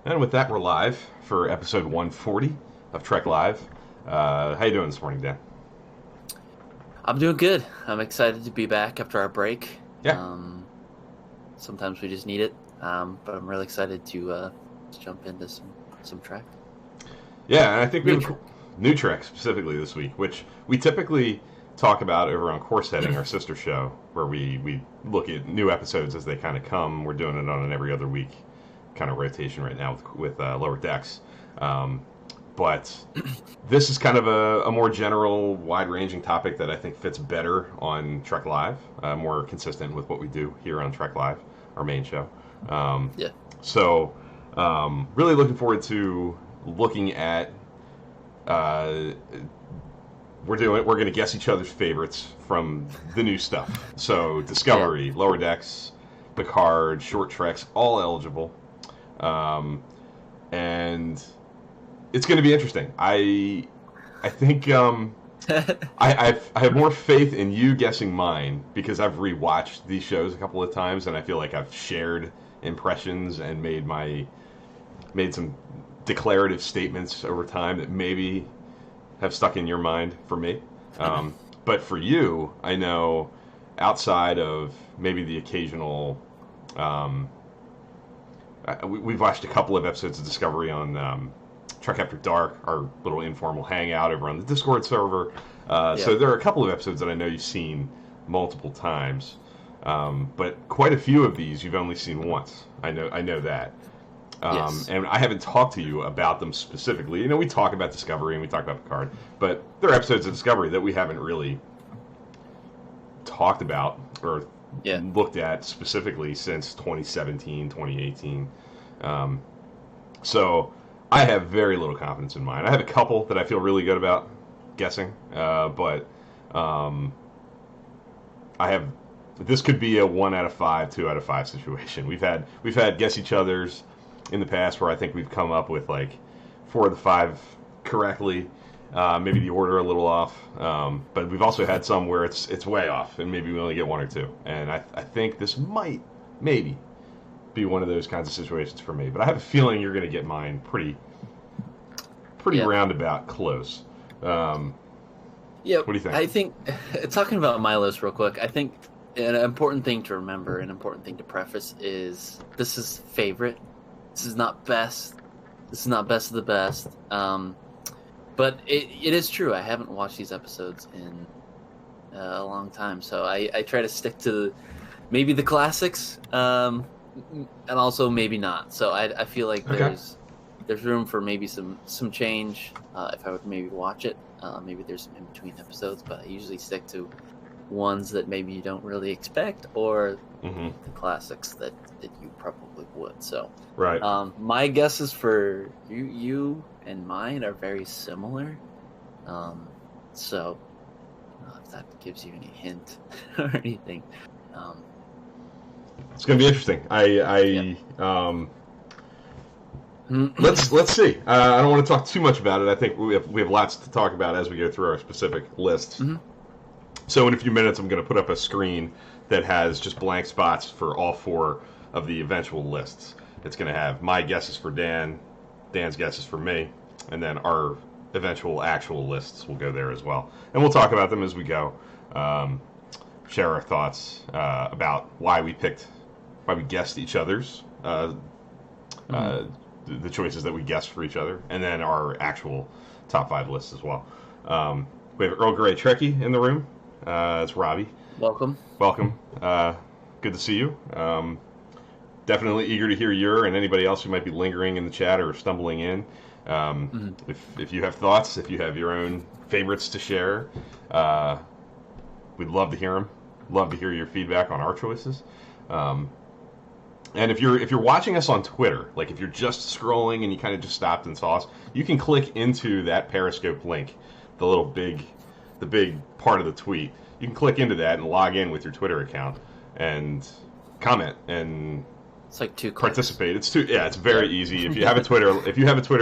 And with that, we're live for episode 140 of Trek Live. How you doing this morning, Dan? I'm doing good. I'm excited to be back after our break. Yeah, Sometimes we just need it, but I'm really excited to jump into some Trek. yeah, and I think we New have Trek. a new Trek specifically this week, which we typically talk about over on Course Heading, our sister show, where we look at new episodes as they kind of come. We're doing it on an every other week kind of rotation right now with Lower Decks. Um, but this is kind of a more general, wide-ranging topic that I think fits better on Trek Live, more consistent with what we do here on Trek Live, our main show. Um, Yeah. so, really looking forward to looking at. Uh, we're going to guess each other's favorites from the new stuff. So Discovery, Lower Decks, Picard, Short Treks, all eligible, and it's going to be interesting. I think I have more faith in you guessing mine because I've rewatched these shows a couple of times and I feel like I've shared impressions and made some declarative statements over time that maybe have stuck in your mind for me. But for you, I know outside of maybe the occasional. We've watched a couple of episodes of Discovery on Trek After Dark, our little informal hangout over on the Discord server. So there are a couple of episodes that I know you've seen multiple times, but quite a few of these you've only seen once. I know that. Yes. And I haven't talked to you about them specifically. You know, we talk about Discovery and we talk about Picard, but there are episodes of Discovery that we haven't really talked about or Yeah. looked at specifically since 2017, 2018. Um, so I have very little confidence in mine. I have a couple that I feel really good about guessing, but I have. This could be a 1 out of 5, 2 out of 5 situation. We've had guess each other's in the past where I think we've come up with like 4 of the 5 correctly. Maybe the order a little off, but we've also had some where it's way off, and maybe we only get 1 or 2. And I think this might maybe be one of those kinds of situations for me. But I have a feeling you're going to get mine pretty Yeah. roundabout close. Yeah. What do you think? I think talking about my list real quick. I think an important thing to remember, an important thing to preface is this is favorite. This is not best. This is not best of the best. But it is true. I haven't watched these episodes in a long time, so I try to stick to maybe the classics, and also maybe not. So I feel like Okay. there's room for maybe some change if I would maybe watch it. Maybe there's some in between episodes, but I usually stick to ones that maybe you don't really expect or Mm-hmm. the classics that you probably would. So Right. my guesses for you and mine are very similar. So if that gives you any hint or anything. It's going to be interesting. Let's see. I don't want to talk too much about it. I think we have lots to talk about as we go through our specific lists. Mhm. So in a few minutes, I'm going to put up a screen that has just blank spots for all 4 of the eventual lists. It's going to have my guesses for Dan, Dan's guesses for me, and then our eventual actual lists will go there as well. And we'll talk about them as we go. Share our thoughts about why we guessed each other's the choices that we guessed for each other, and then our actual top 5 lists as well. We have Earl Grey Trekkie in the room. It's Robbie. Welcome. Welcome. Good to see you. Definitely eager to hear your and anybody else who might be lingering in the chat or stumbling in. If you have thoughts, if you have your own favorites to share, we'd love to hear them. Love to hear your feedback on our choices. And if you're watching us on Twitter, like if you're just scrolling and you kind of just stopped and saw us, you can click into that Periscope link, the big part of the tweet. You can click into that and log in with your Twitter account and comment and It's like 2 clicks. participate. It's very easy. If you have a Twitter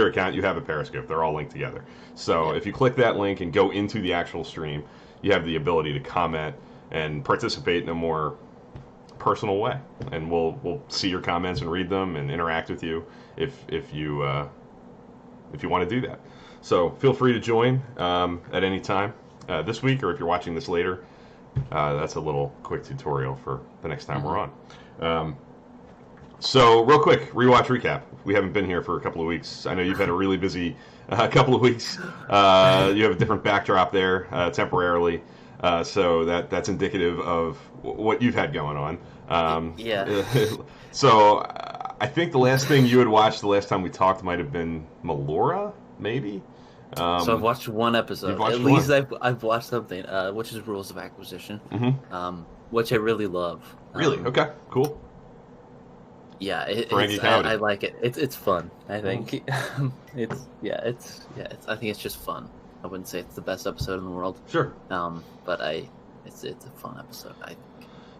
account, you have a Periscope. They're all linked together. So if you click that link and go into the actual stream, you have the ability to comment and participate in a more personal way, and we'll see your comments and read them and interact with you if you want to do that. So feel free to join at any time this week, or if you're watching this later. That's a little quick tutorial for the next time we're on. So real quick, rewatch recap. We haven't been here for a couple of weeks. I know you've had a really busy couple of weeks. You have a different backdrop there temporarily, so that's indicative of what you've had going on. Yeah. So I think the last thing you had watched the last time we talked might have been Melora, maybe. So I've watched one episode. Watched At least I've watched something, which is Rules of Acquisition, which I really love. Really? Okay. Cool. Yeah, I like it. It's fun. I think I think it's just fun. I wouldn't say it's the best episode in the world. Sure. But it's a fun episode. I think.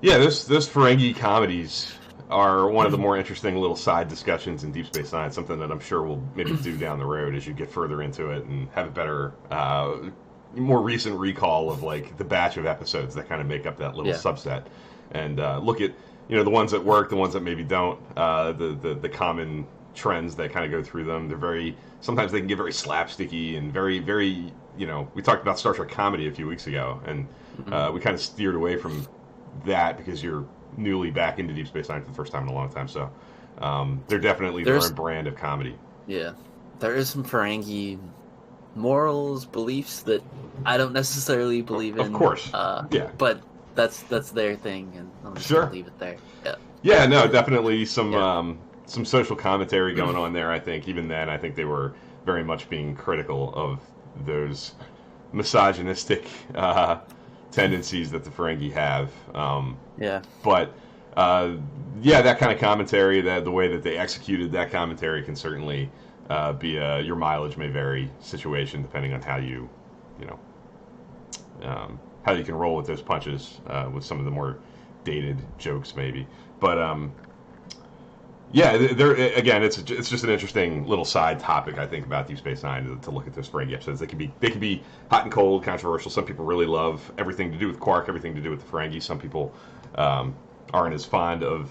Yeah, those Ferengi comedies are one of the more interesting little side discussions in Deep Space Nine. Something that I'm sure we'll maybe do down the road as you get further into it and have a better, more recent recall of like the batch of episodes that kind of make up that little subset, and look at the ones that work, the ones that maybe don't, the common trends that kind of go through them. Sometimes they can get very slapsticky and very, very, we talked about Star Trek comedy a few weeks ago, and we kind of steered away from that because you're newly back into Deep Space Nine for the first time in a long time. So they're definitely their own brand of comedy. Yeah. There is some Ferengi morals, beliefs that I don't necessarily believe in. Of course. But that's their thing, and I'm just gonna leave it there. Yeah. Yeah, no, definitely some social commentary going on there. I think even then, I think they were very much being critical of those misogynistic tendencies that the Ferengi have. But that kind of commentary, the way that they executed that commentary can certainly be your mileage may vary situation depending on how you can roll with those punches with some of the more dated jokes maybe. But again, it's just an interesting little side topic I think about Deep Space Nine to look at those Ferengi episodes. They can be hot and cold, controversial. Some people really love everything to do with Quark, everything to do with the Ferengi. Some people aren't as fond of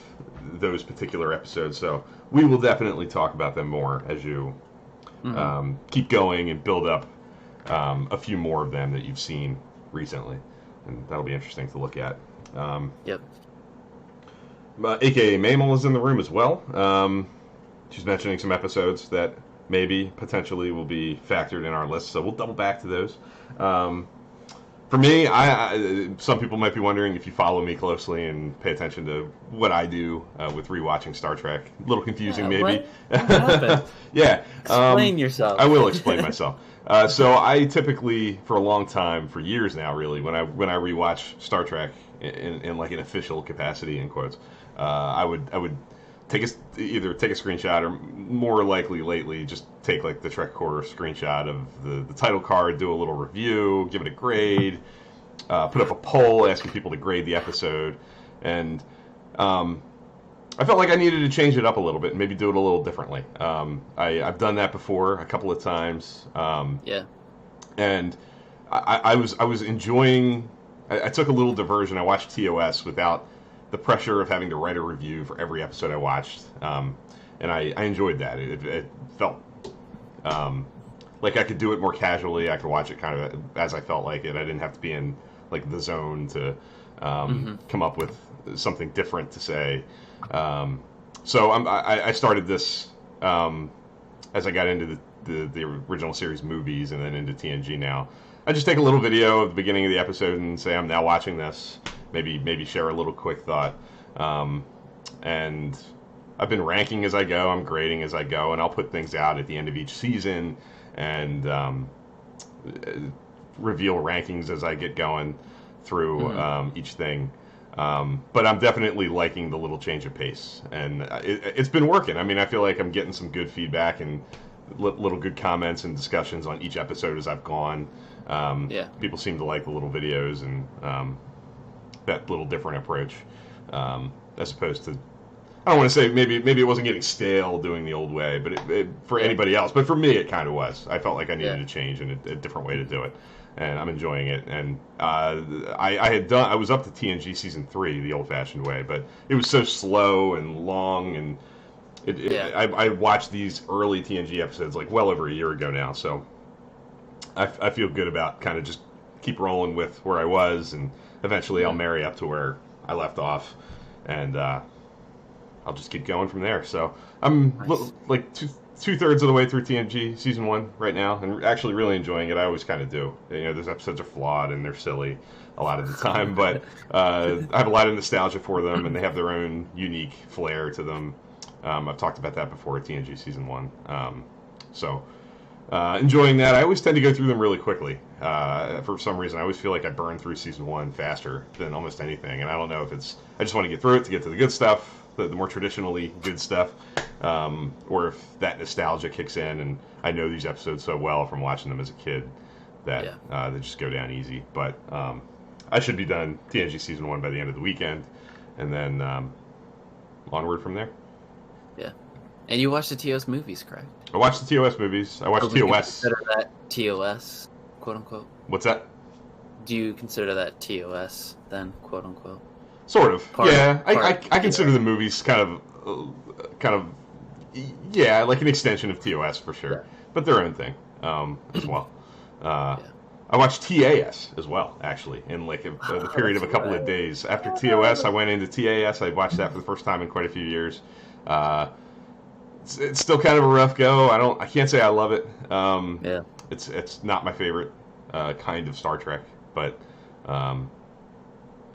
those particular episodes. So we will definitely talk about them more as you keep going and build up a few more of them that you've seen recently, and that'll be interesting to look at. AKA Mammal is in the room as well. She's mentioning some episodes that maybe potentially will be factored in our list, so we'll double back to those. For me, some people might be wondering if you follow me closely and pay attention to what I do with rewatching Star Trek. A little confusing, maybe. What happened? Explain yourself. I will explain myself. So I typically, for a long time, for years now, really, when I rewatch Star Trek in like an official capacity, in quotes, I would either take a screenshot or more likely lately just take like the Trek Core screenshot of the title card, do a little review, give it a grade, put up a poll asking people to grade the episode, and I felt like I needed to change it up a little bit and maybe do it a little differently. I've done that before a couple of times. And I was enjoying. I took a little diversion. I watched TOS without the pressure of having to write a review for every episode I watched, and I enjoyed that. It felt like I could do it more casually. I could watch it kind of as I felt like it. I didn't have to be in like the zone to come up with something different to say. So I started this as I got into the original series movies and then into TNG now. I just take a little video of the beginning of the episode and say I'm now watching this. Maybe share a little quick thought. And I've been ranking as I go. I'm grading as I go, and I'll put things out at the end of each season and reveal rankings as I get going through each thing. But I'm definitely liking the little change of pace, and it's been working. I mean, I feel like I'm getting some good feedback and little good comments and discussions on each episode as I've gone. People seem to like the little videos and that little different approach, as opposed to, I don't want to say maybe it wasn't getting stale doing the old way, but for anybody else, but for me it kind of was. I felt like I needed a change and a different way to do it, and I'm enjoying it. And I was up to TNG season 3 the old-fashioned way, but it was so slow and long, and I watched these early TNG episodes like well over a year ago now, so I feel good about kind of just keep rolling with where I was, and eventually I'll marry up to where I left off, and I'll just keep going from there. So I'm like two-thirds of the way through TNG season 1 right now, and actually really enjoying it. I always kind of do. Those episodes are flawed and they're silly a lot of the time, but I have a lot of nostalgia for them, and they have their own unique flair to them. I've talked about that before at TNG season 1. So enjoying that. I always tend to go through them really quickly. For some reason, I always feel like I burn through season 1 faster than almost anything, and I don't know if it's I just want to get through it to get to the good stuff, the more traditionally good stuff, or if that nostalgia kicks in, and I know these episodes so well from watching them as a kid that they just go down easy. But I should be done TNG season 1 by the end of the weekend, and then onward from there. Yeah. And you watched the TOS movies, correct? I watched the TOS movies. I watched TOS. Consider that TOS, quote unquote? What's that? Do you consider that TOS then, quote unquote? Sort of. I consider the movies kind of like an extension of TOS for sure, but their own thing as well. I watched TAS as well, actually, in like the period of a couple of days after TOS. I went into TAS. I watched that for the first time in quite a few years. It's still kind of a rough go. I can't say I love it. It's not my favorite kind of Star Trek, but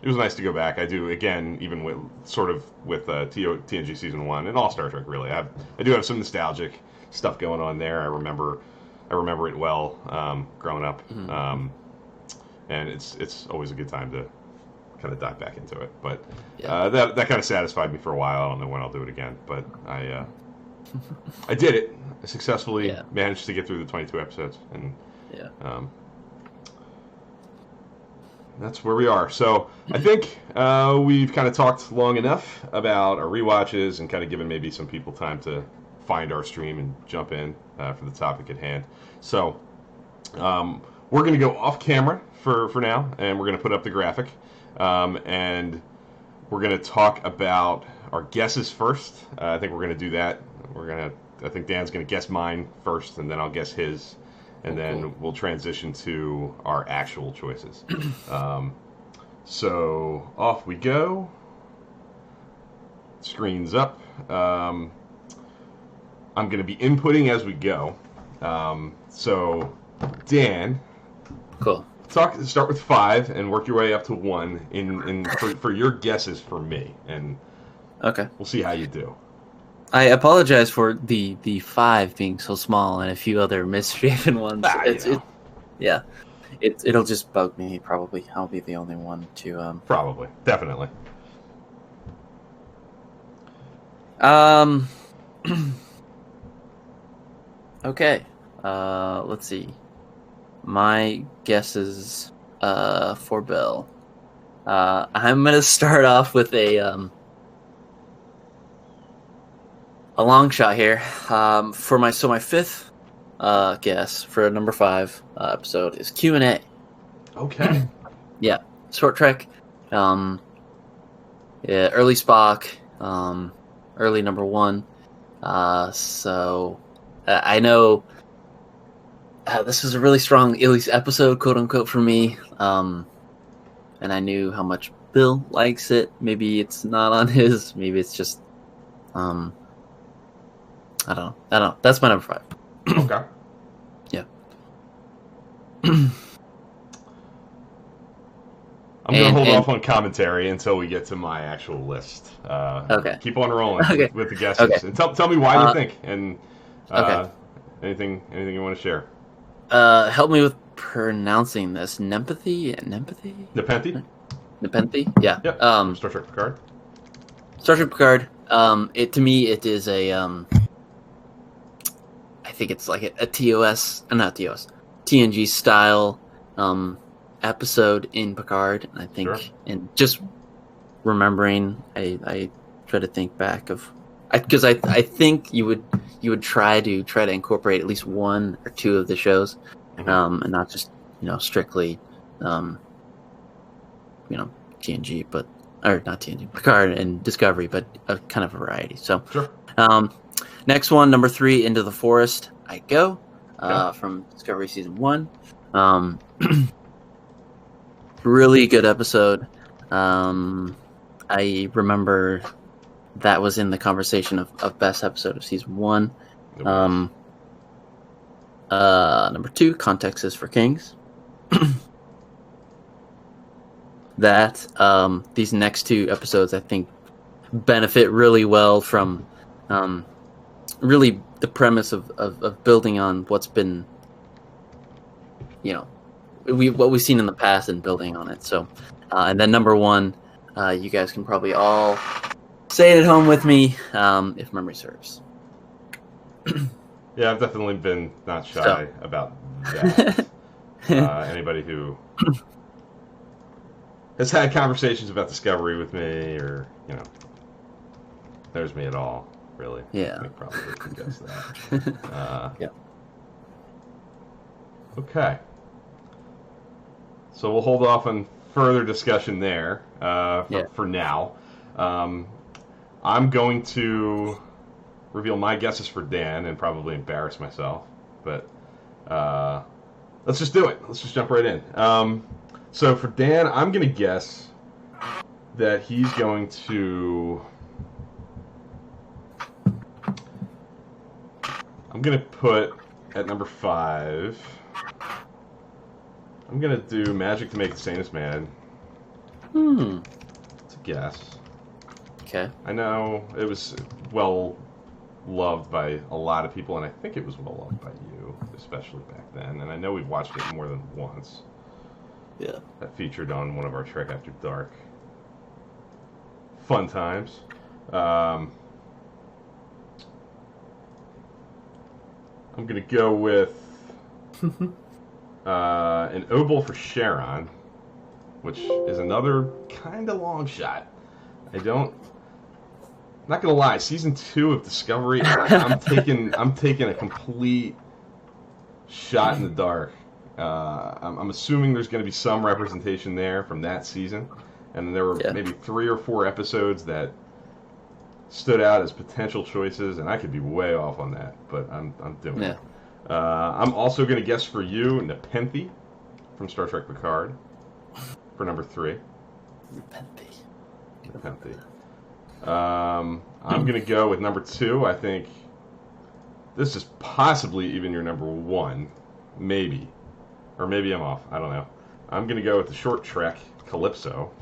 it was nice to go back. I do again, even with TNG season 1 and all Star Trek really. I do have some nostalgic stuff going on there. I remember it well growing up, and it's always a good time to kind of dive back into it. But that kind of satisfied me for a while. I don't know when I'll do it again, but I did it. I successfully managed to get through the 22 episodes, and that's where we are. So I think we've kind of talked long enough about our rewatches and kind of given maybe some people time to find our stream and jump in for the topic at hand. So we're going to go off camera for now, and we're going to put up the graphic, and we're going to talk about our guesses first. I think we're going to do that. I think Dan's going to guess mine first, and then I'll guess his, and then we'll transition to our actual choices. So off we go. Screen's up. I'm going to be inputting as we go. So Dan, cool. Start with 5 and work your way up to 1 for your guesses for me, and we'll see how you do. I apologize for the 5 being so small and a few other misshapen ones. It'll just bug me. Probably I'll be the only one to probably definitely. Okay. Let's see. My guesses for Bill. I'm gonna start off with a long shot here. For my 5th guess for number 5 episode is Q&A. Okay. Yeah, short Trek. Early Spock. Early number 1. So I know this was a really strong Illy's episode, quote unquote, for me. And I knew how much Bill likes it. Maybe it's not on his. Maybe it's just I don't know. That's my number 5. Okay. Yeah. I'm going to hold off on commentary until we get to my actual list. Okay. Keep on rolling with the guesses. Okay. And tell me why you think, and anything you want to share. Help me with pronouncing this. Nepenthe? Nepenthe? Yeah. Yep. Star Trek Picard. Star Trek Picard. To me, it is a I think it's like a TOS, not TOS, TNG style episode in Picard. I think, and just remembering, I try to think back of, because I think you would try to incorporate at least one or two of the shows, and not just strictly, TNG, or not TNG, Picard and Discovery, but a kind of variety. So, Sure. Next one, number 3, Into the Forest. I go from Discovery season 1. Really good episode. I remember that was in the conversation of best episode of season 1. Number 2, Context is for Kings. That these next 2 episodes, I think, benefit really well from really the premise of building on what's been, what we've seen in the past and building on it. So, and then number 1, you guys can probably all say it at home with me, if memory serves. Yeah, I've definitely been not shy about that. Anybody who has had conversations about Discovery with me, or knows me at all, really. Yeah, I probably can guess that. Yeah. Okay. So we'll hold off on further discussion there for now. I'm going to reveal my guesses for Dan and probably embarrass myself, but let's just do it. Let's just jump right in. So for Dan, I'm going to guess that he's going to... I'm going to put at number 5... I'm going to do Magic to Make the Sanest Man. It's a guess. Okay. I know it was well loved by a lot of people, and I think it was well loved by you, especially back then. And I know we've watched it more than once. Yeah. That featured on one of our Trek After Dark fun times. I'm going to go with an Obol for Sharon, which is another kind of long shot. I'm not gonna lie. Season 2 of Discovery, I'm taking a complete shot in the dark. I'm assuming there's going to be some representation there from that season, and there were maybe 3 or 4 episodes that stood out as potential choices, and I could be way off on that, but I'm doing it. I'm also going to guess for you Nepenthe from Star Trek Picard for number 3. Nepenthe. I'm going to go with number 2. I think this is possibly even your number 1, maybe. Or maybe I'm off. I don't know. I'm going to go with the short trek Calypso,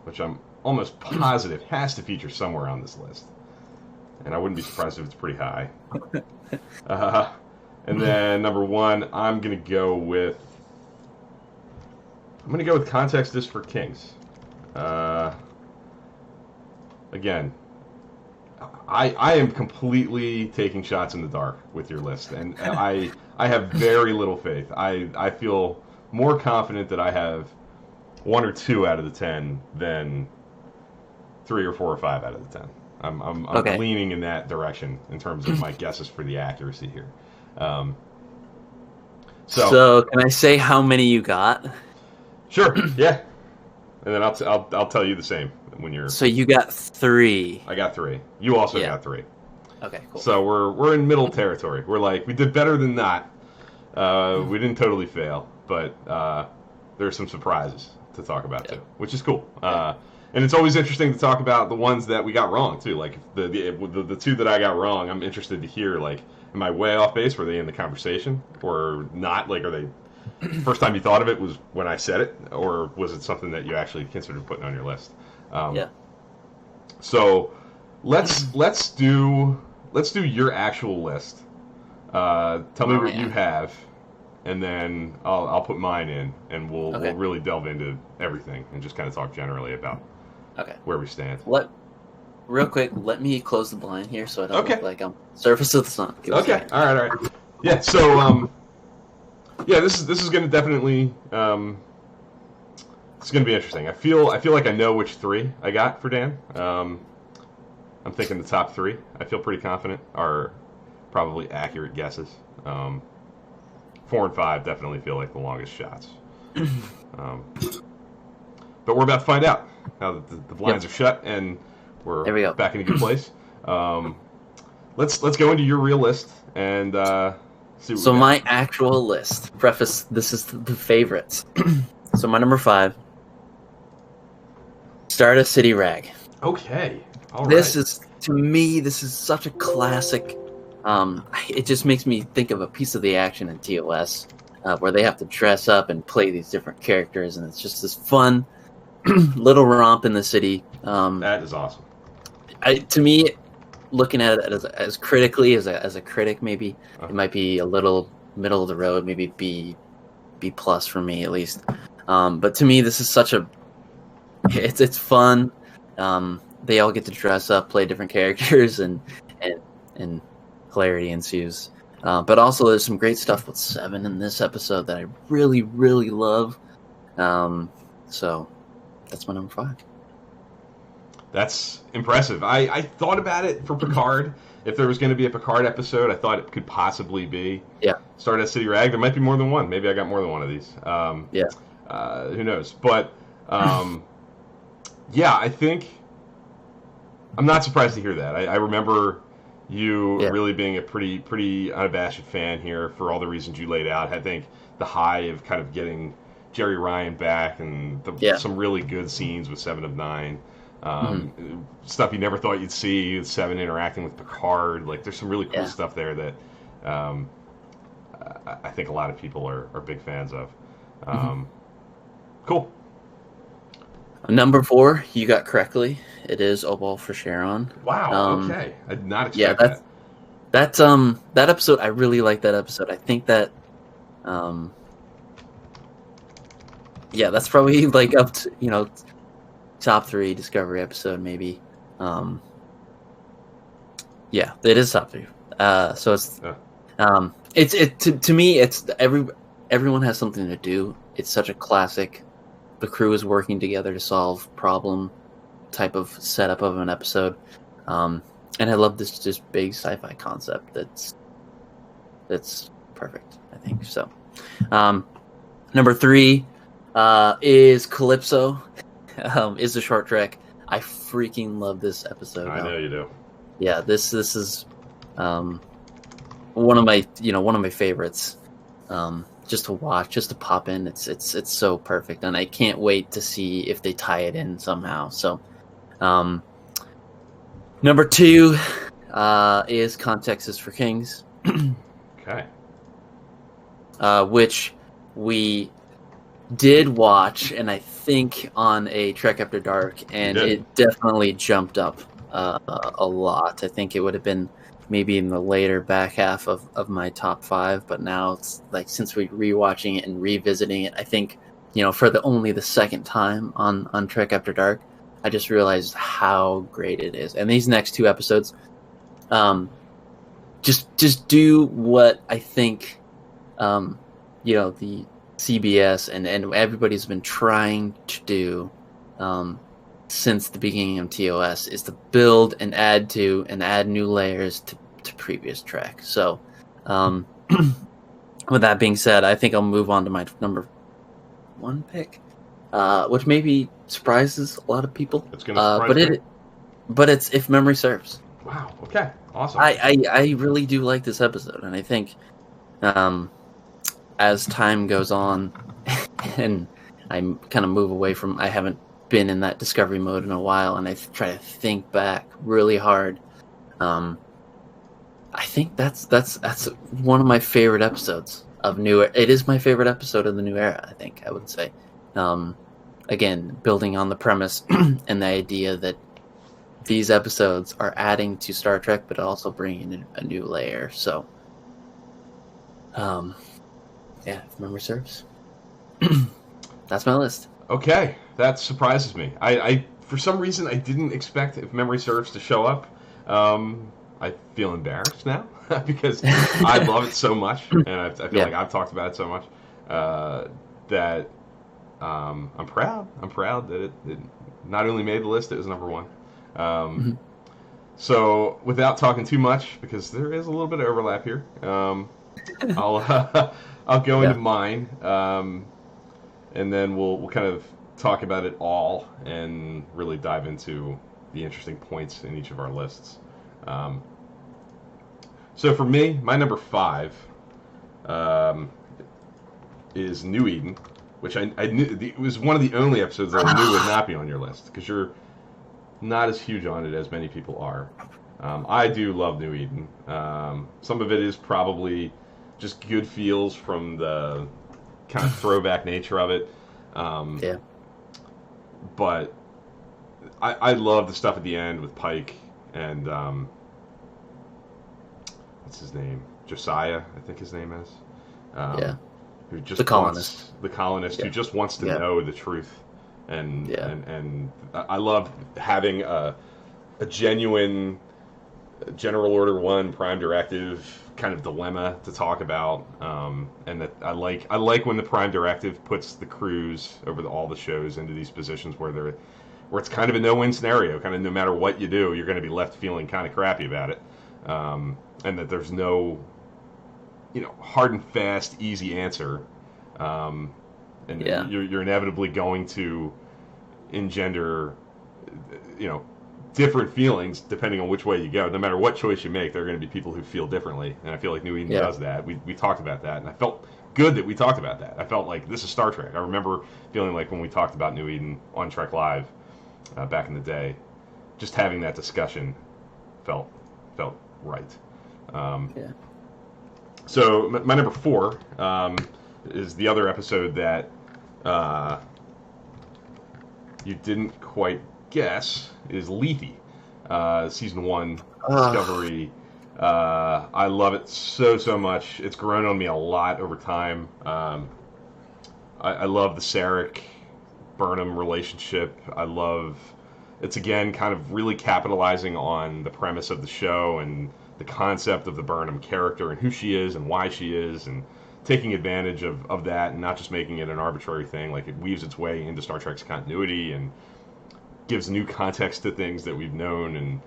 which I'm almost positive has to feature somewhere on this list. And I wouldn't be surprised if it's pretty high. And then number 1, I'm going to go with Context is for Kings. Again, I am completely taking shots in the dark with your list, and I have very little faith. I feel more confident that I have 1 or 2 out of the 10 than 3 or 4 or 5 out of the 10. I'm leaning in that direction in terms of my guesses for the accuracy here. So can I say how many you got? Sure. Yeah. And then I'll tell you the same when you're. So you got 3. I got 3. You also got 3. Okay, cool. So we're in middle territory. We're like, we did better than not. We didn't totally fail, but there's some surprises to talk about too, which is cool. And it's always interesting to talk about the ones that we got wrong too. Like the 2 that I got wrong, I'm interested to hear. Like, am I way off base? Were they in the conversation or not? Like, are they? First time you thought of it was when I said it, or was it something that you actually considered putting on your list? So let's do your actual list. Tell me what you have, and then I'll put mine in, and we'll really delve into everything and just kind of talk generally about where we stand. Real quick, let me close the blind here so I don't look like I'm surface of the sun. All right. Yeah. So this is going to definitely it's going to be interesting. I feel like I know which 3 I got for Dan. I'm thinking the top three, I feel pretty confident, are probably accurate guesses. 4 and 5 definitely feel like the longest shots. Um, but we're about to find out now that the blinds are shut and we're There we go. back in a good place. Let's go into your real list and see what So we got. my actual list. Preface: this is the favorites. So my number 5, Stardust City Rag. Okay. All This right. is, to me, this is such a classic. It just makes me think of a piece of the action in TOS, where they have to dress up and play these different characters, and it's just this fun little romp in the city. That is awesome. To me, looking at it as critically as a critic, maybe it might be a little middle of the road, maybe B plus for me at least. But to me, this is such a it's fun. They all get to dress up, play different characters, and hilarity ensues. But also, there's some great stuff with Seven in this episode that I really, really love. So that's my number 5. That's impressive. I thought about it for Picard. If there was going to be a Picard episode, I thought it could possibly be Stardust City Rag. There might be more than one. Maybe I got more than one of these. Who knows? But yeah, I think I'm not surprised to hear that. I remember you really being a pretty unabashed fan here for all the reasons you laid out. I think the high of kind of getting Jerry Ryan back and some really good scenes with 7 of 9. Stuff you never thought you'd see, 7 interacting with Picard. Like, there's some really cool stuff there that I think a lot of people are big fans of. Cool. Number 4, you got correctly. It is Obol for Sharon. Wow. Okay, I did not expect that. That episode. I really like that episode. I think that, that's probably like up to top 3 Discovery episode maybe. It is top 3. So it's to me it's everyone has something to do. It's such a classic. The crew is working together to solve problem type of setup of an episode, and I love this just big sci-fi concept that's perfect. I think so. Number 3 is Calypso. Is a short trek. I freaking love this episode. I know you do. Yeah, this is one of my favorites. Just to watch, just to pop in. It's so perfect, and I can't wait to see if they tie it in somehow. So, number 2 is Context is for Kings. Okay. Which we did watch, and I think on a Trek After Dark, and it definitely jumped up a lot. I think it would have been maybe in the later back half of my top 5, but now it's like, since we're rewatching it and revisiting it, I think, for only the second time on Trek After Dark, I just realized how great it is. And these next 2 episodes, just do what I think, the CBS and everybody's been trying to do since the beginning of TOS, is to build and add new layers to previous Trek. So, with that being said, I think I'll move on to my number 1 pick, which maybe surprises a lot of people. It's going to surprise me. But it's If Memory Serves. Wow. Okay. Awesome. I really do like this episode, and I think, as time goes on, and I kind of move away from, I haven't been in that Discovery mode in a while, and I try to think back really hard. I think that's one of my favorite episodes of New Era. It is my favorite episode of the New Era, I think I would say. Again, building on the premise and the idea that these episodes are adding to Star Trek, but also bringing in a new layer. So, if memory serves, that's my list. Okay, that surprises me. I for some reason I didn't expect If Memory Serves to show up. I feel embarrassed now because I love it so much, and I feel like I've talked about it so much that I'm proud. I'm proud that it not only made the list; it was number 1. So without talking too much, because there is a little bit of overlap here, I'll I'll go into Yeah. mine, and then we'll kind of talk about it all and really dive into the interesting points in each of our lists. Um, so for me, my number 5 um, is New Eden, which I knew it was one of the only episodes that I knew would not be on your list because you're not as huge on it as many people are. I do love New Eden. Some of it is probably just good feels from the kind of throwback nature of it. Yeah. But I love the stuff at the end with Pike and what's his name? Josiah, I think his name is. Yeah. Who just The colonist. the colonist Yeah. who just wants to Yeah. know the truth, and Yeah. and I love having a genuine General Order 1 Prime Directive kind of dilemma to talk about, and that I like when the Prime Directive puts the crews over all the shows into these positions where it's kind of a no-win scenario, kind of no matter what you do, you're going to be left feeling kind of crappy about it, and that there's no hard and fast easy answer, and Yeah. you're inevitably going to engender different feelings depending on which way you go. No matter what choice you make, there are going to be people who feel differently, and I feel like New Eden Yeah. does that. We talked about that, and I felt good that we talked about that. I felt like this is Star Trek. I remember feeling like when we talked about New Eden on Trek Live back in the day, just having that discussion felt right. Yeah. So my number 4 is the other episode that you didn't quite guess is Lethe, season 1 Discovery. I love it so much. It's grown on me a lot over time. I love the Sarek Burnham relationship. I love it's again kind of really capitalizing on the premise of the show and the concept of the Burnham character and who she is and why she is, and taking advantage of that and not just making it an arbitrary thing. Like, it weaves its way into Star Trek's continuity and gives new context to things that we've known, and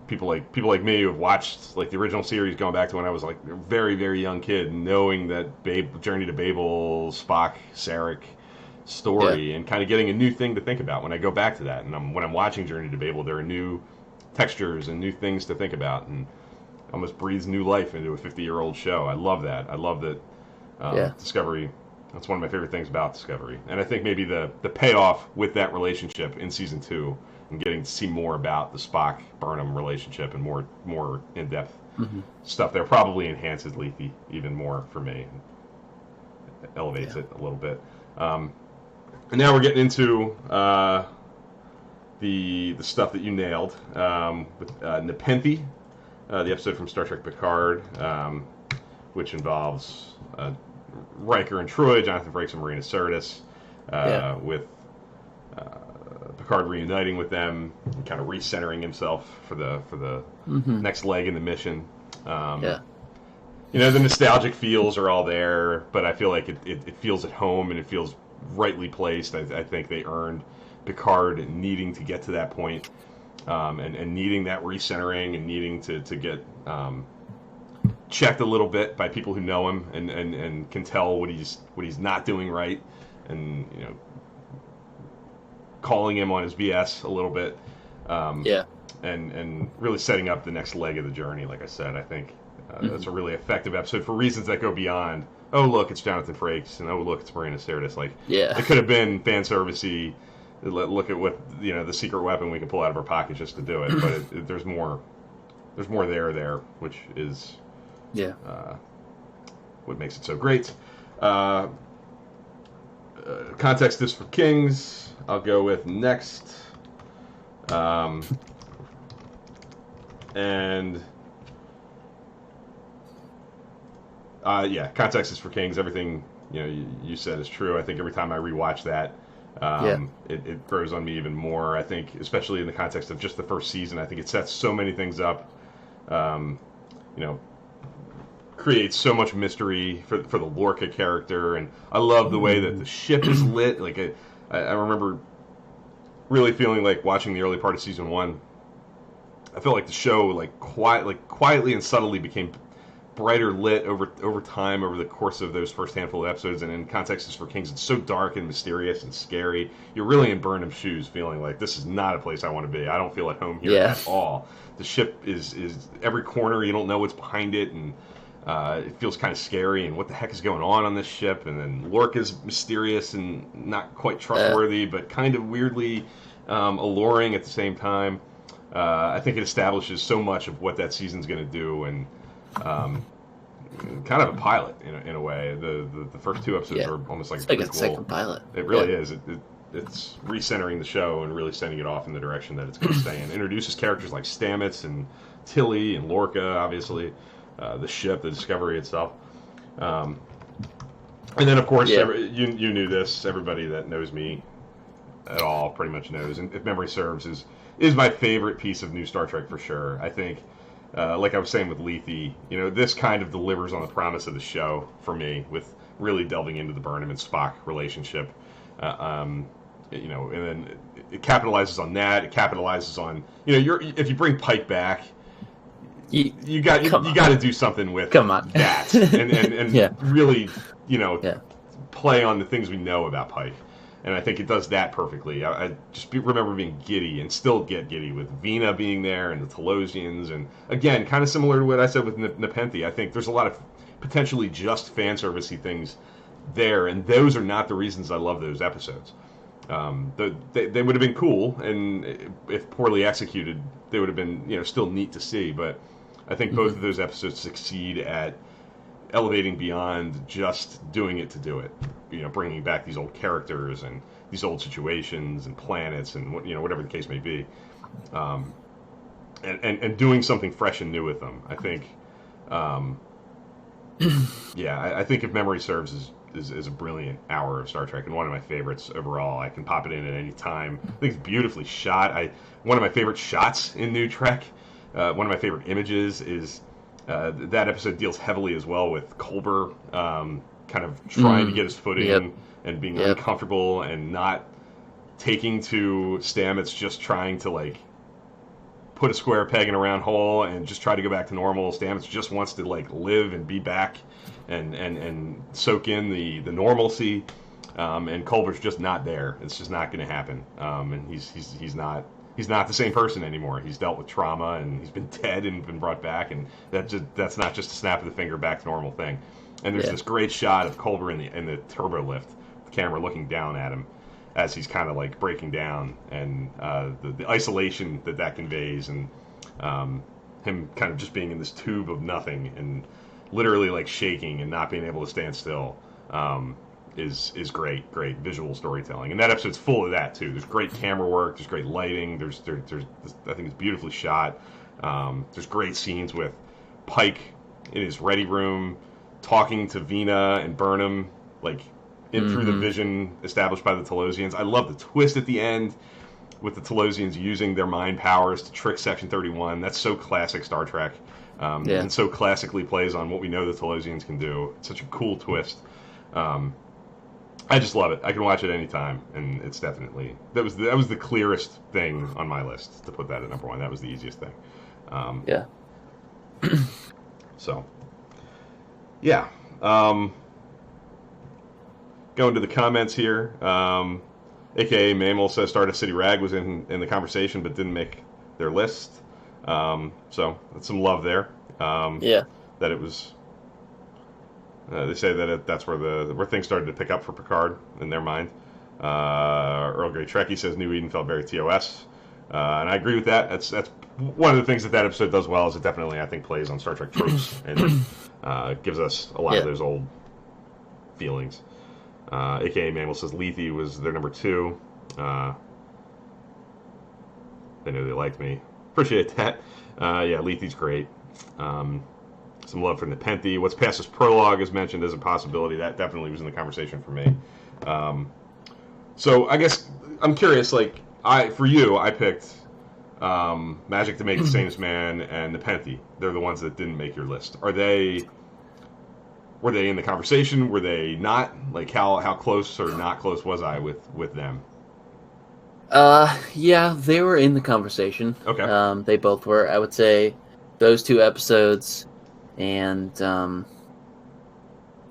people like me who have watched like the original series going back to when I was like a very young kid, knowing that Journey to Babel, Spock, Sarek story, and kind of getting a new thing to think about when I go back to that. And when I'm watching Journey to Babel, there are new textures and new things to think about, and almost breathes new life into a 50-year-old show. I love that. I love that Discovery. That's one of my favorite things about Discovery. And I think maybe the payoff with that relationship in season 2 and getting to see more about the Spock Burnham relationship and more in depth stuff there probably enhances Lethe even more for me. It elevates it a little bit. And now we're getting into the stuff that you nailed with Nepenthe. The episode from Star Trek Picard, which involves Riker and Troy, Jonathan Frakes and Marina Sirtis, with Picard reuniting with them, and kind of recentering himself for the next leg in the mission. The nostalgic feels are all there, but I feel like it feels at home and it feels rightly placed. I think they earned Picard needing to get to that point. And needing that recentering and needing to get checked a little bit by people who know him and can tell what he's not doing right, and calling him on his BS a little bit, and really setting up the next leg of the journey. Like I said, I think that's a really effective episode for reasons that go beyond, oh look, it's Jonathan Frakes, and oh look, it's Marina Sirtis. Like, it could have been fan servicey. Look at what the secret weapon we can pull out of our pocket just to do it, but there's more there, which is what makes it so great. Context is for Kings. I'll go with next, and Context is for Kings. Everything you said is true. I think every time I rewatch that, it grows on me even more. I think, especially in the context of just the first season, I think it sets so many things up. Creates so much mystery for the Lorca character, and I love the way that the ship is lit. Like, I remember really feeling like watching the early part of season 1. I felt like the show quietly and subtly became brighter lit over time over the course of those first handful of episodes. And in Context is for Kings, it's so dark and mysterious and scary. You're really in Burnham's shoes, feeling like this is not a place I want to be. I don't feel at home here at all. The ship is every corner. You don't know what's behind it, and it feels kind of scary. And what the heck is going on this ship? And then Lorca's mysterious and not quite trustworthy, but kind of weirdly alluring at the same time. I think it establishes so much of what that season's going to do, and kind of a pilot in a way. The first two episodes are almost like it's like a second pilot. It really is. It's recentering the show and really sending it off in the direction that it's going to stay in. Introduces characters like Stamets and Tilly and Lorca, obviously, the ship, the Discovery itself. And then, of course, you knew this. Everybody that knows me at all pretty much knows. And if memory serves, is my favorite piece of new Star Trek for sure. I think, like I was saying with Lethe, this kind of delivers on the promise of the show for me, with really delving into the Burnham and Spock relationship. And then it capitalizes on that. It capitalizes on, if you bring Pike back, you got to do something with that, and really, play on the things we know about Pike. And I think it does that perfectly. I just remember being giddy, and still get giddy, with Vina being there and the Telosians. And again, kind of similar to what I said with Nepenthe, I think there's a lot of potentially just fan servicey things there, and those are not the reasons I love those episodes. They would have been cool, and if poorly executed, they would have been still neat to see. But I think both of those episodes succeed at elevating beyond just doing it to do it. Bringing back these old characters and these old situations and planets and whatever the case may be, and doing something fresh and new with them. I think, I think if memory serves, is a brilliant hour of Star Trek, and one of my favorites overall. I can pop it in at any time. I think it's beautifully shot. One of my favorite shots in New Trek, one of my favorite images is that episode deals heavily as well with Culber kind of trying to get his footing and being uncomfortable and not taking to Stamets, just trying to put a square peg in a round hole and just try to go back to normal. Stamets just wants to live and be back and soak in the normalcy, and Culber's just not there. It's just not going to happen, and he's not the same person anymore. He's dealt with trauma, and he's been dead and been brought back, and that's not just a snap of the finger back to normal thing. And there's this great shot of Culber in the turbo lift, the camera looking down at him as he's kind of breaking down, and the isolation that conveys, and him kind of just being in this tube of nothing and literally shaking and not being able to stand still, is great visual storytelling. And that episode's full of that too. There's great camera work, there's great lighting, there's I think it's beautifully shot. There's great scenes with Pike in his ready room talking to Vina and Burnham, through the vision established by the Telosians. I love the twist at the end with the Telosians using their mind powers to trick Section 31. That's so classic Star Trek, and so classically plays on what we know the Telosians can do. It's such a cool twist. I just love it. I can watch it anytime, and it's definitely that was the clearest thing on my list to put that at number one. That was the easiest thing. So, yeah. Going to the comments here. AKA Mammal says Stardust City Rag was in the conversation but didn't make their list. So that's some love there. That it was. They say that that's where things started to pick up for Picard in their mind. Earl Grey Trekkie says New Eden felt very TOS, and I agree with that. That's one of the things that episode does well. Is it definitely, I think, plays on Star Trek tropes and gives us a lot of those old feelings. AKA Mammal says Lethe was their number 2. They knew they liked me. Appreciate that. Lethe's great. Some love for Nepenthe. What's past this prologue is mentioned as a possibility. That definitely was in the conversation for me. So I guess I'm curious. I picked Magic to Make the Famous Man and Nepenthe. They're the ones that didn't make your list. Were they in the conversation? Were they not? How close or not close was I with them? Yeah, they were in the conversation. Okay. They both were. I would say those two episodes and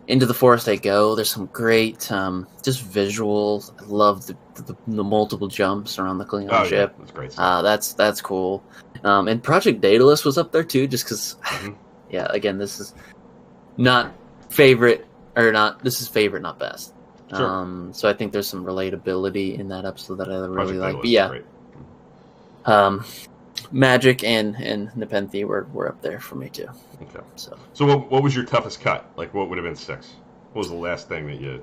Into the Forest I Go. There's some great just visuals. I love the multiple jumps around the Klingon Oh yeah, ship. that's great stuff. That's cool. And Project Daedalus was up there too, just because. Mm-hmm. Yeah, again, this is not favorite or not. This is favorite, not best. Sure. So I think there's some relatability in that episode that I really Project like. But Daedalus is yeah, great. Magic and Nepenthe were up there for me too. Okay. So So what was your toughest cut? Like, what would have been 6? What was the last thing that you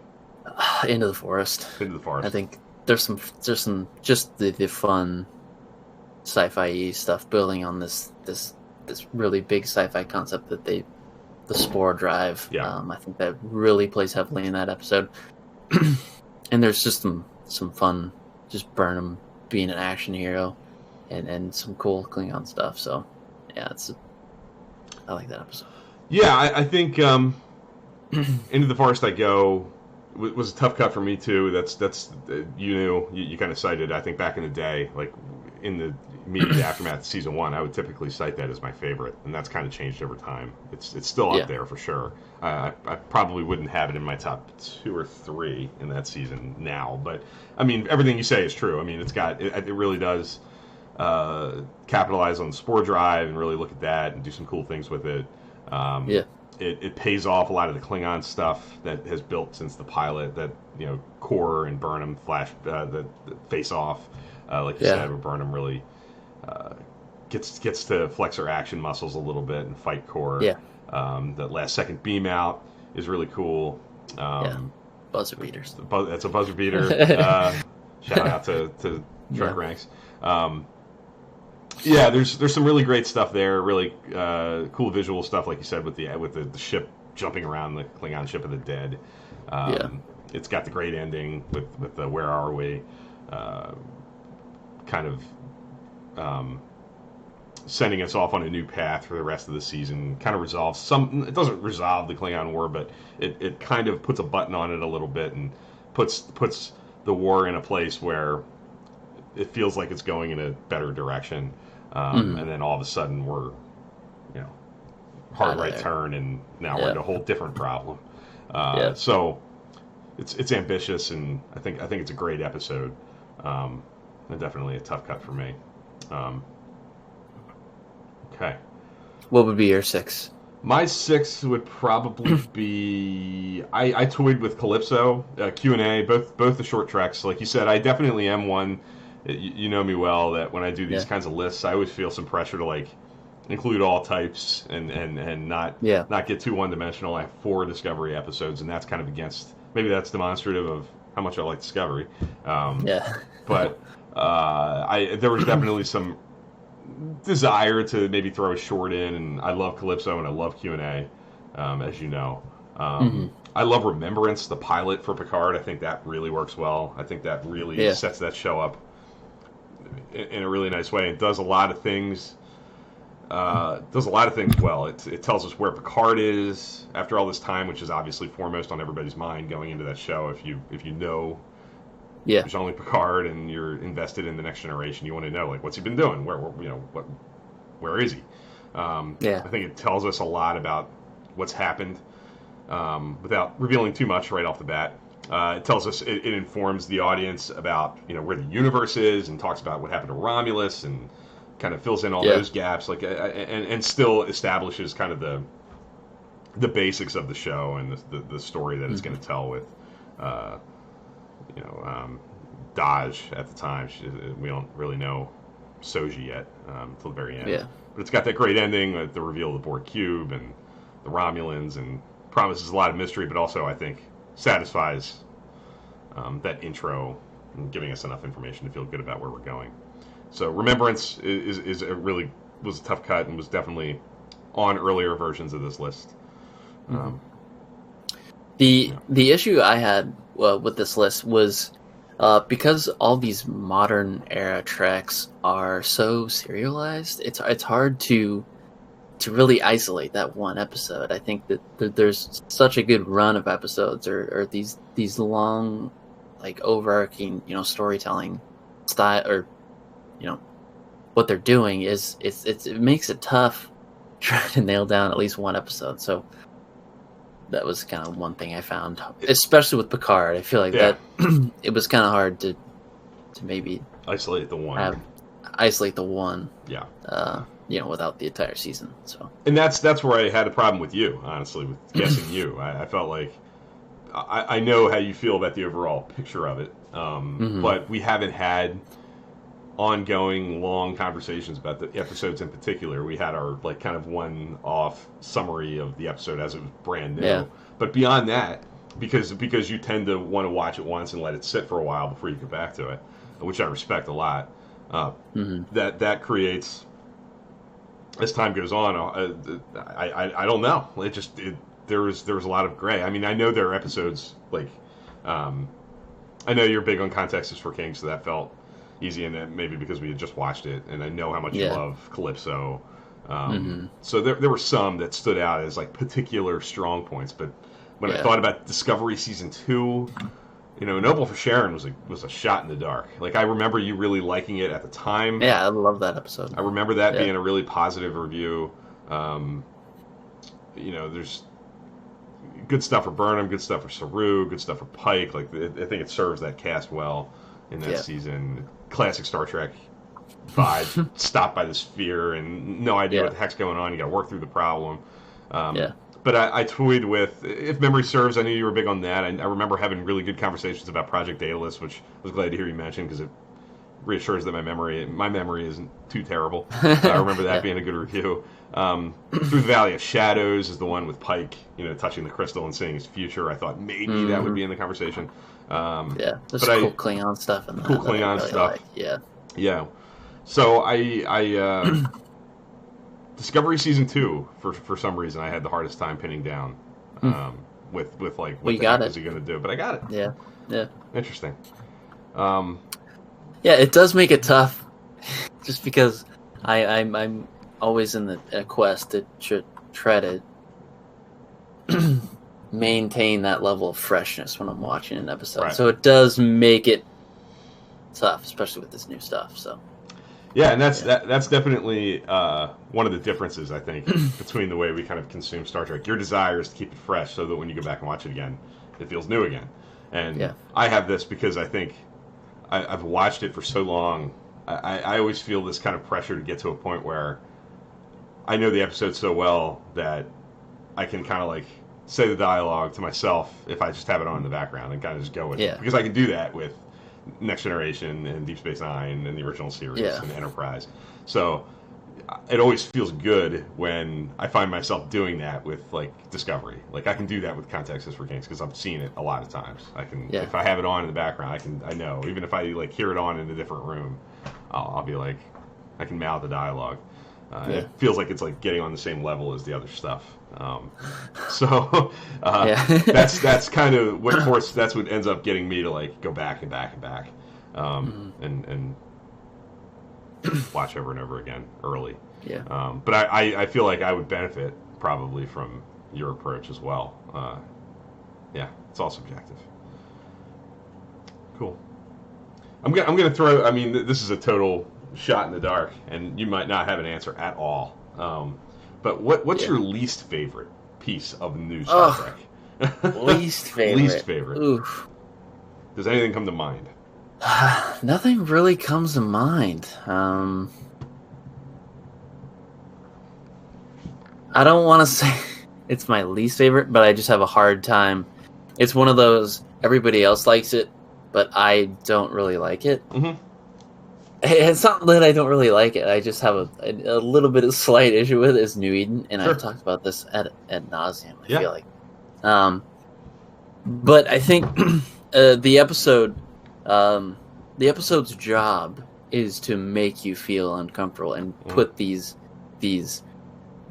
Into the Forest. into the forest? I think there's some just the fun sci-fi stuff building on this really big sci-fi concept that the spore drive. Yeah. I think that really plays heavily in that episode. And there's just some fun, just Burnham being an action hero, and some cool Klingon stuff. So yeah, I like that episode. Yeah, I think Into the Forest I Go was a tough cut for me too. That's you kind of cited. I think back in the day, like in the immediate aftermath of season 1, I would typically cite that as my favorite, and that's kind of changed over time. It's still up there for sure. I probably wouldn't have it in my top 2 or 3 in that season now, but I mean everything you say is true. I mean it really does capitalize on the spore drive and really look at that and do some cool things with it. It pays off a lot of the Klingon stuff that has built since the pilot. That Core and Burnham the face off, like you said, where Burnham really gets to flex her action muscles a little bit and fight Core. Yeah. That last second beam out is really cool. Buzzer beaters. That's a buzzer beater. Shout out to Trek Ranks. Yeah, there's some really great stuff there. Really cool visual stuff, like you said, with the ship jumping around the Klingon ship of the dead. It's got the great ending with the "Where are we?" Kind of sending us off on a new path for the rest of the season. Kind of resolves some. It doesn't resolve the Klingon War, but it kind of puts a button on it a little bit and puts the war in a place where it feels like it's going in a better direction. And then all of a sudden we're, hard right turn, and now we're in a whole different problem. So it's ambitious, and I think it's a great episode, and definitely a tough cut for me. Okay. What would be your 6? My 6 would probably be I toyed with Calypso, Q&A, both the short treks. Like you said, I definitely am one. You know me well, that when I do these kinds of lists, I always feel some pressure to like include all types and not get too one-dimensional. I have 4 Discovery episodes, and that's kind of against, maybe that's demonstrative of how much I like Discovery. But there was definitely some desire to maybe throw a short in, and I love Calypso and I love Q&A, as you know. I love Remembrance, the pilot for Picard. I think that really works well. I think that really sets that show up in a really nice way. It does a lot of things. Well. It tells us where Picard is after all this time, which is obviously foremost on everybody's mind going into that show. If you know there's only Picard and you're invested in the Next Generation, you want to know, like, what's he been doing? Where is he? I think it tells us a lot about what's happened without revealing too much right off the bat. It tells us, it informs the audience about where the universe is, and talks about what happened to Romulus, and kind of fills in all those gaps, like and still establishes kind of the basics of the show and the story that it's going to tell with Daj at the time. We don't really know Soji yet until the very end. But it's got that great ending with the reveal of the Borg cube and the Romulans, and promises a lot of mystery, but also I think satisfies that intro and giving us enough information to feel good about where we're going. So Remembrance was a tough cut, and was definitely on earlier versions of this list. The issue I had with this list was because all these modern era treks are so serialized. It's hard to really isolate that one episode. I think that there's such a good run of episodes, or these long, like, overarching storytelling style or what they're doing is it makes it tough trying to nail down at least one episode. So that was kind of one thing I found, especially with Picard. I feel like that it was kind of hard to maybe isolate the one. Yeah. Without the entire season. So, and that's where I had a problem with you, honestly, with guessing you. I felt like I know how you feel about the overall picture of it, but we haven't had ongoing long conversations about the episodes in particular. We had our like kind of one-off summary of the episode as it was brand new. Yeah. But beyond that, because you tend to want to watch it once and let it sit for a while before you get back to it, which I respect a lot. That creates, as time goes on, I don't know. There was a lot of gray. I mean, I know there are episodes like, I know you're big on Context is for Kings, so that felt easy, and that maybe because we had just watched it, and I know how much you love Calypso. So there were some that stood out as like particular strong points. But when I thought about Discovery Season 2, Noble for Sharon was a shot in the dark. Like, I remember you really liking it at the time. Yeah, I love that episode. I remember that being a really positive review. There's good stuff for Burnham, good stuff for Saru, good stuff for Pike. Like, I think it serves that cast well in that season. Classic Star Trek vibe, stopped by this sphere and no idea what the heck's going on. You got to work through the problem. But I toyed with, if memory serves, I knew you were big on that. I remember having really good conversations about Project Daedalus, which I was glad to hear you mention because it reassures that my memory isn't too terrible. I remember that being a good review. Through the Valley of Shadows is the one with Pike, touching the crystal and seeing his future. I thought maybe that would be in the conversation. There's cool Klingon stuff in that. Cool Klingon really stuff. Like. Yeah. So I Discovery Season 2 for some reason I had the hardest time pinning down with like what the heck is he going to do, but I got it. Yeah. Interesting. It does make it tough, just because I'm always in the quest to try to maintain that level of freshness when I'm watching an episode. Right. So it does make it tough, especially with this new stuff. So. Yeah, and that's definitely one of the differences, I think, between the way we kind of consume Star Trek. Your desire is to keep it fresh so that when you go back and watch it again, it feels new again. And I have this because I think I've watched it for so long. I always feel this kind of pressure to get to a point where I know the episode so well that I can kind of like say the dialogue to myself if I just have it on in the background and kind of just go with it. Because I can do that with Next Generation and Deep Space Nine and the original series and Enterprise. So it always feels good when I find myself doing that with like Discovery. Like I can do that with Context is for Kings because I've seen it a lot of times. I can if I have it on in the background, I know. Even if I like hear it on in a different room, I'll be like, I can mouth the dialogue. It feels like it's like getting on the same level as the other stuff. That's kind of that's what ends up getting me to like go back and back and back, and watch over and over again early. But I feel like I would benefit probably from your approach as well. It's all subjective. Cool. I'm gonna throw. I mean, this is a total shot in the dark, and you might not have an answer at all. But what's your least favorite piece of new Star Trek? Least favorite. Least favorite. Oof. Does anything come to mind? Nothing really comes to mind. I don't want to say it's my least favorite, but I just have a hard time. It's one of those everybody else likes it, but I don't really like it. Mm-hmm. It's not that I don't really like it. I just have a little bit of slight issue with it. Is New Eden, and I've talked about this ad nauseum. I feel like, but I think the episode's job is to make you feel uncomfortable and put the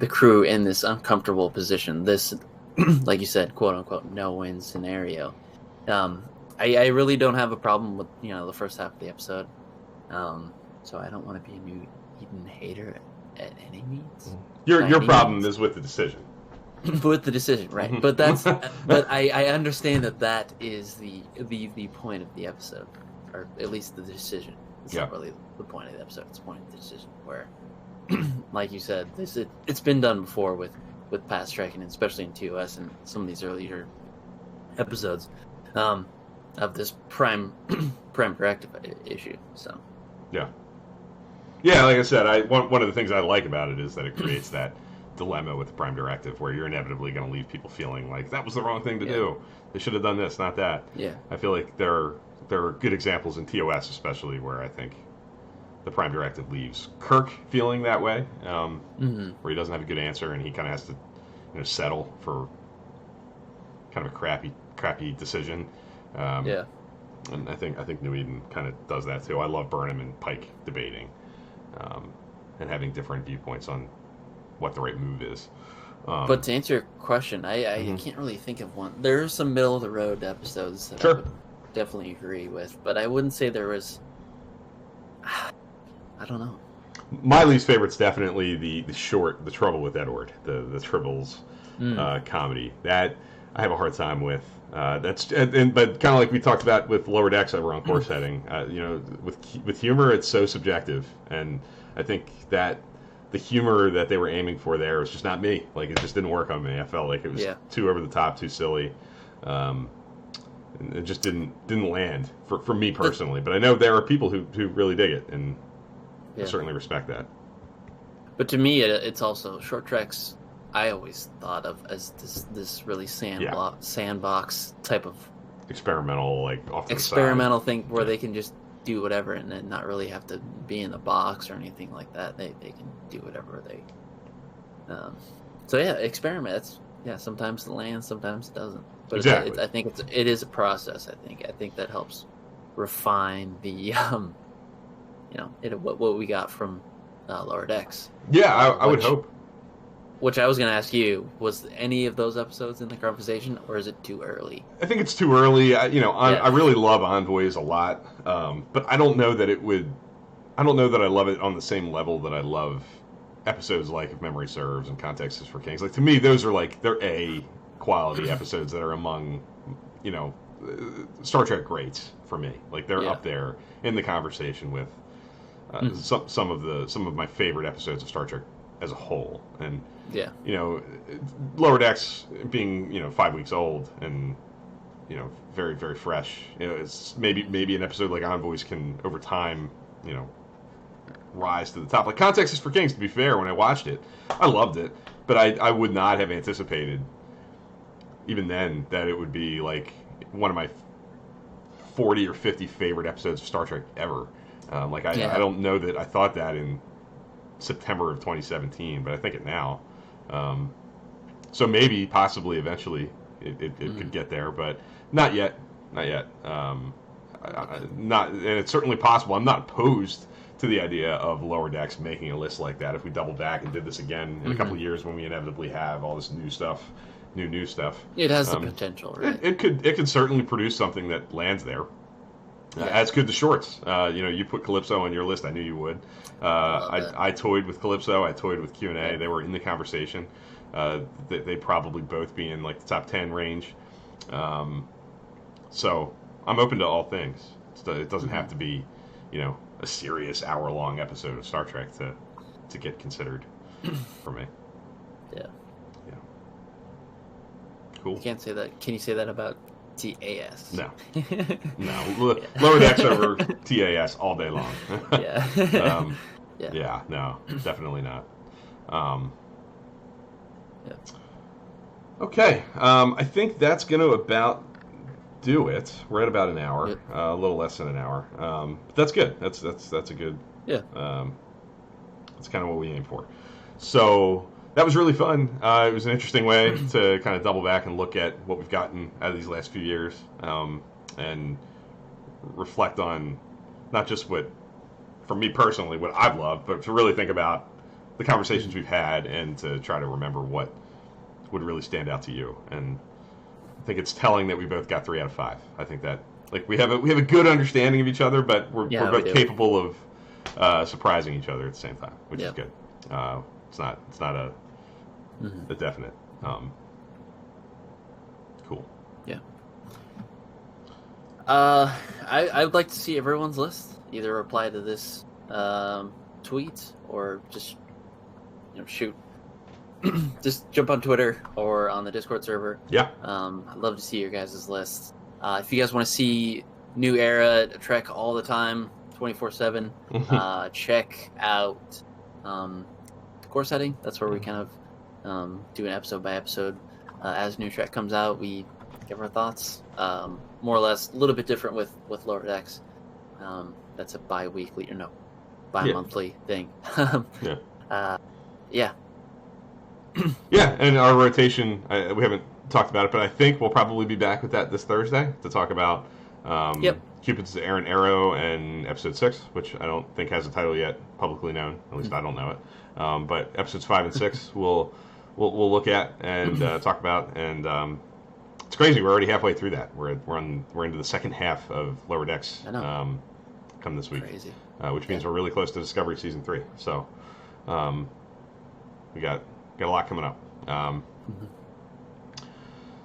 crew in this uncomfortable position. This, like you said, quote unquote, no-win scenario. I really don't have a problem with the first half of the episode. So I don't want to be a New Eden hater at any means. Your problem is with the decision. With the decision, right? Mm-hmm. But that's but I understand that is the point of the episode, or at least the decision. It's Yeah. not really the point of the episode. It's the point of the decision where, like you said, it's been done before with past tracking, especially in TOS and some of these earlier episodes of this prime directive issue. So Yeah. Yeah, like I said, one of the things I like about it is that it creates that dilemma with the Prime Directive where you're inevitably going to leave people feeling like that was the wrong thing to do. They should have done this, not that. Yeah. I feel like there are good examples in TOS especially where I think the Prime Directive leaves Kirk feeling that way, where he doesn't have a good answer and he kind of has to settle for kind of a crappy decision. Yeah. And I think New Eden kind of does that too. I love Burnham and Pike debating and having different viewpoints on what the right move is. But to answer your question, I can't really think of one. There are some middle of the road episodes that I would definitely agree with, but I wouldn't say there was. I don't know. My least favorite's definitely the short, The Trouble with Edward, the Tribbles comedy. That I have a hard time with. But kind of like we talked about with Lower Decks over on Course Heading. With humor, it's so subjective, and I think that the humor that they were aiming for there was just not me. Like, it just didn't work on me. I felt like it was too over the top, too silly. And it just didn't land for me personally. But I know there are people who really dig it, and I certainly respect that. But to me, it's also short tracks. I always thought of as this really sandbox type of experimental, like off to experimental the side thing where they can just do whatever and then not really have to be in the box or anything like that. They can do whatever they. So yeah, experiment. Sometimes it lands, sometimes it doesn't. But exactly. I think it is a process. I think that helps refine the what we got from Lower Decks. Yeah, I would hope. Which I was going to ask you, was any of those episodes in the conversation, or is it too early? I think it's too early. I really love Envoys a lot, but I don't know that it would. I don't know that I love it on the same level that I love episodes like If Memory Serves and Context is for Kings. Like, to me, those are they're A quality episodes that are among, Star Trek greats for me. Like, they're up there in the conversation with some of my favorite episodes of Star Trek as a whole. And Lower Decks being 5 weeks old and very, very fresh. It's maybe an episode like Envoys can over time rise to the top. Like Context is for Kings, to be fair, when I watched it, I loved it, but I would not have anticipated even then that it would be like one of my 40 or 50 favorite episodes of Star Trek ever. I don't know that I thought that in September of 2017, but I think it now. So maybe, possibly, eventually, it could get there, but not yet. Not yet. And it's certainly possible. I'm not opposed to the idea of Lower Decks making a list like that if we doubled back and did this again in a couple of years when we inevitably have all this new stuff. It has the potential, right? It could certainly produce something that lands there. As could the shorts. You put Calypso on your list. I knew you would. I toyed with Calypso. I toyed with Q&A. Yeah. They were in the conversation. They'd probably both be in like the top 10 range. So I'm open to all things. It doesn't have to be, a serious hour-long episode of Star Trek to get considered for me. Yeah. Yeah. Cool. You can't say that. Can you say that about TAS? No. No. Lower Decks over TAS all day long. Yeah, no, definitely not. Okay, I think that's going to about do it. We're at about an hour, a little less than an hour. But that's good. That's a good. Yeah. That's kind of what we aim for. So that was really fun. It was an interesting way to kind of double back and look at what we've gotten out of these last few years, and reflect on not just what, for me personally, what I've loved, but to really think about the conversations we've had and to try to remember what would really stand out to you. And I think it's telling that we both got 3 out of 5. I think that we have a good understanding of each other, but we're both capable of surprising each other at the same time, which is good. It's not a definite. Cool. Yeah. I would like to see everyone's list either reply to this tweet or just shoot. Just jump on Twitter or on the Discord server. Yeah. I'd love to see your guys' lists. If you guys want to see New Era Trek all the time, 24/7, check out Core Setting. That's where we kind of do an episode by episode. As new Trek comes out, we give our thoughts. More or less, a little bit different with Lower Decks. That's a bi-weekly, bi-monthly thing. Yeah. Yeah. Yeah, and our rotation, we haven't talked about it, but I think we'll probably be back with that this Thursday to talk about Cupid's Errant Arrow and Episode 6, which I don't think has a title yet publicly known. At least I don't know it. But Episodes 5 and 6 we'll look at and talk about. And it's crazy. We're already halfway through that. We're into the second half of Lower Decks come this week. Crazy. Which means we're really close to Discovery Season 3. So we got a lot coming up.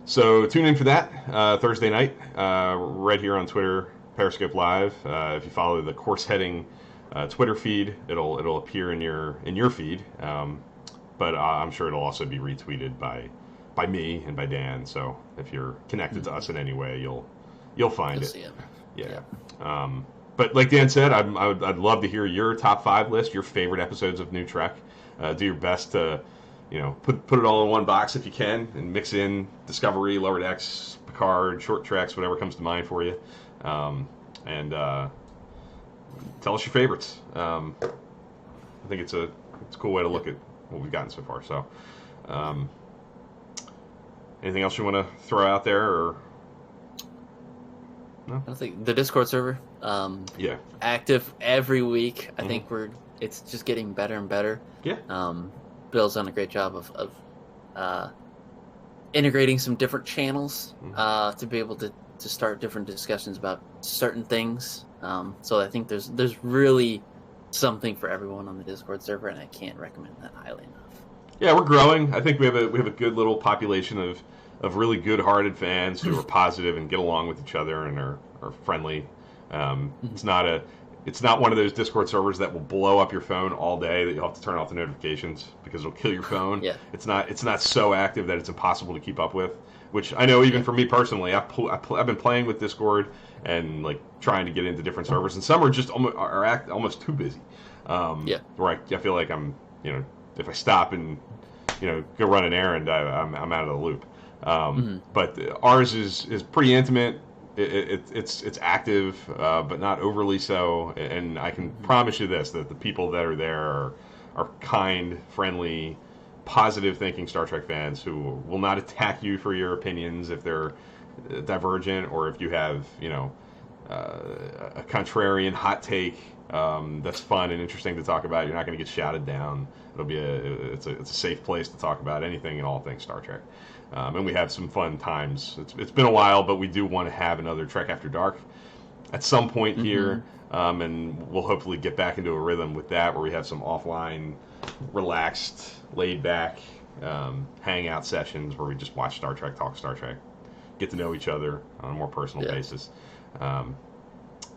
So tune in for that Thursday night, right here on Twitter, Periscope Live. If you follow the Course Heading Twitter feed, it'll appear in your feed. But I'm sure it'll also be retweeted by me and by Dan. So if you're connected to us in any way, you'll find it. See it. Yeah. But like Dan said, I'd love to hear your top 5 list, your favorite episodes of New Trek. Do your best to put it all in one box if you can, and mix in Discovery, Lower Decks, Picard, short treks, whatever comes to mind for you, and tell us your favorites. I think it's a cool way to look at what we've gotten so far. So, anything else you want to throw out there, or no? I think the Discord server, active every week. I think it's just getting better and better. Yeah. Bill's done a great job of integrating some different channels to be able to start different discussions about certain things. So I think there's really something for everyone on the Discord server, and I can't recommend that highly enough. Yeah, we're growing. I think we have a good little population of really good-hearted fans who are positive and get along with each other and are friendly. It's not one of those Discord servers that will blow up your phone all day that you'll have to turn off the notifications because it'll kill your phone. Yeah. It's not so active that it's impossible to keep up with, which I know even for me personally, I've been playing with Discord and like trying to get into different servers, and some are just almost too busy. Where I feel like I'm, if I stop and go run an errand, I'm out of the loop. But ours is pretty intimate. It's active, but not overly so. And I can promise you this: that the people that are there are kind, friendly, positive-thinking Star Trek fans who will not attack you for your opinions if they're divergent, or if you have a contrarian hot take that's fun and interesting to talk about. You're not going to get shouted down. It's a safe place to talk about anything and all things Star Trek. And we have some fun times. It's been a while, but we do want to have another Trek After Dark at some point here, and we'll hopefully get back into a rhythm with that, where we have some offline, relaxed, laid-back hangout sessions where we just watch Star Trek, talk Star Trek, get to know each other on a more personal basis.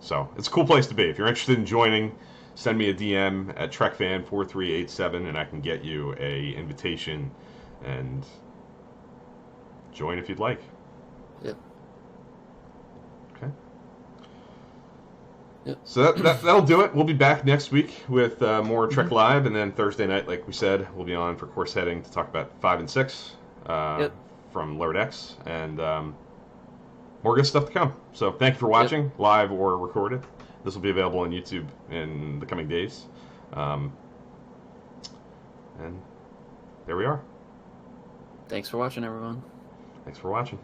So it's a cool place to be. If you're interested in joining, send me a DM at TrekFan4387, and I can get you a invitation and join if you'd like. Yep. Okay. Yep. So that'll do it. We'll be back next week with more Trek Live, and then Thursday night, like we said, we'll be on for Course Heading to talk about 5 and 6 from Lower Decks, and more good stuff to come. So thank you for watching, live or recorded. This will be available on YouTube in the coming days. And there we are. Thanks for watching, everyone. Thanks for watching.